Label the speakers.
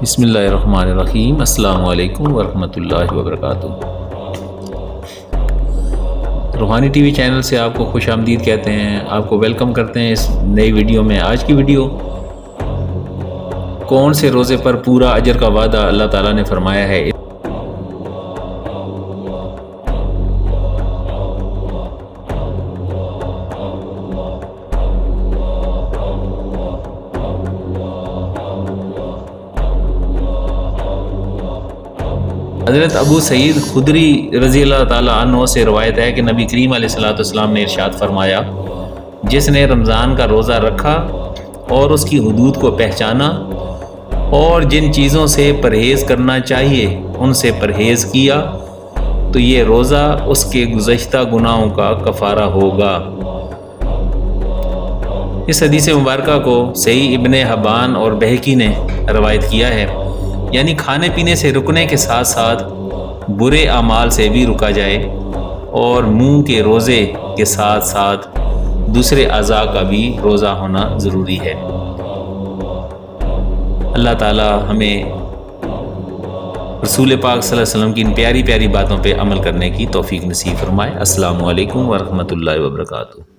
Speaker 1: بسم اللہ الرحمن الرحیم۔ السلام علیکم ورحمۃ اللہ وبرکاتہ۔ روحانی ٹی وی چینل سے آپ کو خوش آمدید کہتے ہیں، آپ کو ویلکم کرتے ہیں اس نئی ویڈیو میں۔ آج کی ویڈیو کون سے روزے پر پورا اجر کا وعدہ اللہ تعالیٰ نے فرمایا ہے۔ حضرت ابو سعید خدری رضی اللہ تعالیٰ عنہ سے روایت ہے کہ نبی کریم علیہ السلام نے ارشاد فرمایا، جس نے رمضان کا روزہ رکھا اور اس کی حدود کو پہچانا اور جن چیزوں سے پرہیز کرنا چاہیے ان سے پرہیز کیا تو یہ روزہ اس کے گزشتہ گناہوں کا کفارہ ہوگا۔ اس حدیث مبارکہ کو صحیح ابن حبان اور بہقی نے روایت کیا ہے، یعنی کھانے پینے سے رکنے کے ساتھ ساتھ برے اعمال سے بھی رکا جائے اور منہ کے روزے کے ساتھ ساتھ دوسرے اعضاء کا بھی روزہ ہونا ضروری ہے۔ اللہ تعالی ہمیں رسول پاک صلی اللہ علیہ وسلم کی ان پیاری پیاری باتوں پہ عمل کرنے کی توفیق نصیب فرمائے۔ السلام علیکم ورحمۃ اللہ وبرکاتہ۔